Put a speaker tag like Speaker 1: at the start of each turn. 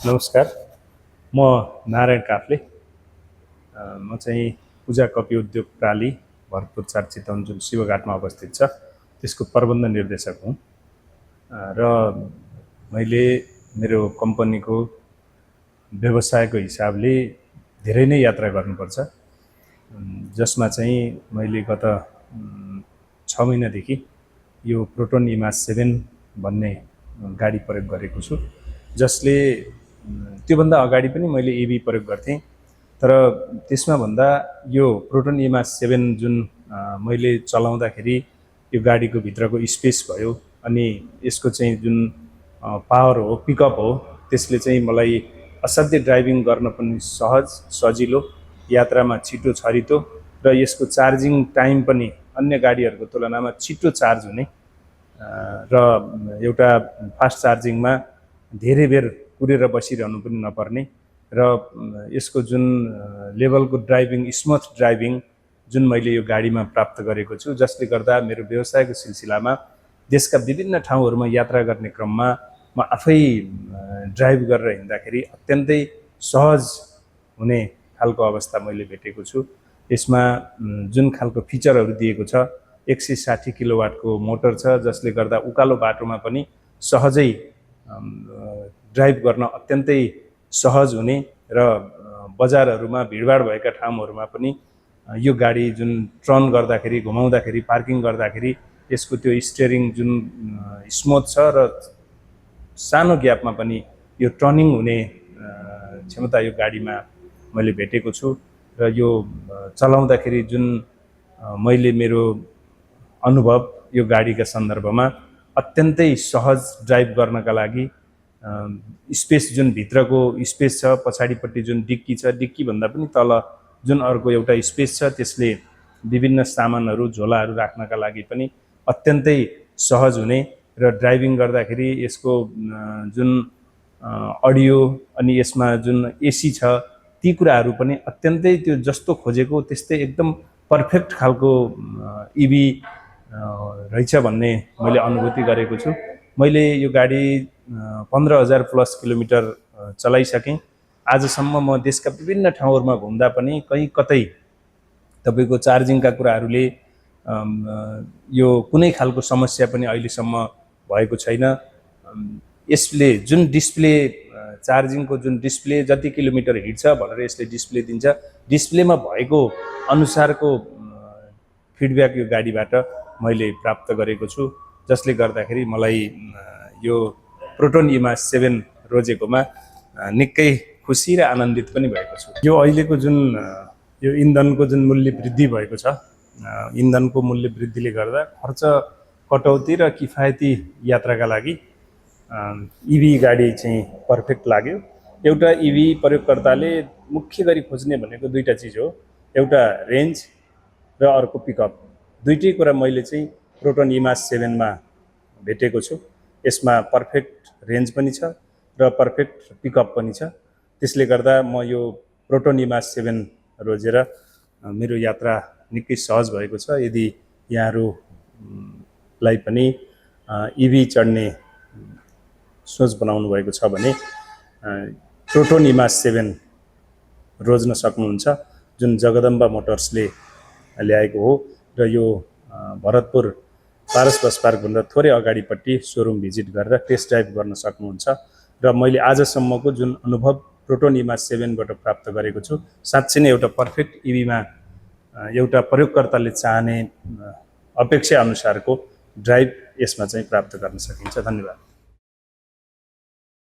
Speaker 1: नमस्कार, म नारायण काफ्ले। म चाहिँ पूजा कपी उद्योग प्राली भरतपुर 4 चितवन जुन शिवघाटमा अवस्थित छ त्यसको प्रबन्ध निर्देशक हुँ। र मैले मेरो कम्पनीको व्यवसायको हिसाबले धेरै नै यात्रा गर्नुपर्छ, जसमा चाहिँ मैले गत 6 महिनादेखि यो प्रोटोन इमाज 7 भन्ने गाडी प्रयोग गरेको छु, जसले त्योभन्दा अगाडि पनि मैले एबी प्रयोग गर्थेँ। तर त्यसमा भन्दा यो प्रोटोन इमाज 7 जुन मैले चलाउँदाखेरि यो गाडीको भित्रको स्पेस भयो अनि यसको चाहिँ जुन पावर हो, पिकअप हो, त्यसले चाहिँ मलाई असाध्यै ड्राइभिङ गर्न पनि सहज, सजिलो, यात्रामा छिटो छरितो र यसको चार्जिङ टाइम पनि अन्य गाडीहरूको तुलनामा छिटो चार्ज हुने र एउटा फास्ट चार्जिङमा धेरै बेर कुरेर बसिरहनु पनि नपर्ने र यसको जुन लेभलको ड्राइभिङ, स्मुथ ड्राइभिङ जुन मैले यो गाडीमा प्राप्त गरेको छु, जसले गर्दा मेरो व्यवसायको सिलसिलामा देशका विभिन्न ठाउँहरूमा यात्रा गर्ने क्रममा म आफै ड्राइभ गरेर हिँड्दाखेरि अत्यन्तै सहज हुने खालको अवस्था मैले भेटेको छु। यसमा जुन खालको फिचरहरू दिएको छ, 160 किलोवाटको मोटर छ, जसले गर्दा उकालो बाटोमा पनि सहजै ड्राइभ गर्न अत्यन्तै सहज हुने र बजारहरूमा भिडभाड भएका ठाउँहरूमा पनि यो गाडी जुन टर्न गर्दाखेरि, घुमाउँदाखेरि, पार्किङ गर्दाखेरि यसको त्यो स्टियरिङ जुन स्मुथ छ र सानो ग्यापमा पनि यो टर्निङ हुने क्षमता यो गाडीमा मैले भेटेको छु। र यो चलाउँदाखेरि जुन मैले मेरो अनुभव यो गाडीका सन्दर्भमा अत्यन्तै सहज ड्राइभ गर्नका लागि स्पेस जुन भित्रको स्पेस छ, पछाडिपट्टि जुन डिक्की छ, डिक्की भन्दा पनि तल जुन अर्को एउटा स्पेस छ, त्यसले विभिन्न सामानहरू, झोलाहरू राख्नका लागि पनि अत्यन्तै सहज हुने र ड्राइभिङ गर्दाखेरि यसको जुन अडियो अनि यसमा जुन एसी छ, ती कुराहरू पनि अत्यन्तै त्यो जस्तो खोजेको त्यस्तै एकदम पर्फेक्ट खालको इभी रहेछ भन्ने मैले अनुभूति गरेको छु। मैले यो गाडी 15,000 प्लस किलोमिटर चलाइसकेँ। आजसम्म म देशका विभिन्न ठाउँहरूमा घुम्दा पनि कहीँ कतै तपाईँको चार्जिङका कुराहरूले यो कुनै खालको समस्या पनि अहिलेसम्म भएको छैन। यसले जुन डिस्प्ले, चार्जिङको जुन डिस्प्ले जति किलोमिटर हिँड्छ भनेर यसले डिस्प्ले दिन्छ, डिस्प्लेमा भएको अनुसारको फिडब्याक यो गाडीबाट मैले प्राप्त गरेको छु, जसले गर्दाखेरि मलाई यो प्रोटोन इमाज 7 रोजेकोमा निकै खुसी र आनन्दित पनि भएको छु। यो अहिलेको जुन यो इन्धनको जुन मूल्य वृद्धि भएको छ, इन्धनको मूल्य वृद्धिले गर्दा खर्च कटौती र किफायती यात्राका लागि इभी गाडी चाहिँ पर्फेक्ट लाग्यो। एउटा इभी प्रयोगकर्ताले मुख्य गरी खोज्ने भनेको दुईटा चिज हो, एउटा रेन्ज र अर्को पिकअप। दुईटै कुरा मैले चाहिँ प्रोटोन इमाज 7 मा भेटेको छु। यसमा पर्फेक्ट रेन्ज पनि छ र पर्फेक्ट पिकअप पनि छ। त्यसले गर्दा म यो प्रोटोन इमाज 7 रोजेर मेरो यात्रा निकै सहज भएको छ। यदि यहाँहरूलाई पनि इभी चढ्ने सोच बनाउनु भएको छ भने प्रोटोन इमाज 7 रोज्न सक्नुहुन्छ, जुन जगदम्बा मोटर्सले ल्याएको हो। र यो भरतपुर पारस बस पार्कभन्दा थोरै अगाडिपट्टि सोरुम भिजिट गरेर टेस्ट ड्राइभ गर्न सक्नुहुन्छ। र मैले आजसम्मको जुन अनुभव प्रोटोन इमाज 7 बाट प्राप्त गरेको छु, साँच्चै नै एउटा पर्फेक्ट इभीमा एउटा प्रयोगकर्ताले चाहने अपेक्षा अनुसारको ड्राइभ यसमा चाहिँ प्राप्त गर्न सकिन्छ। धन्यवाद।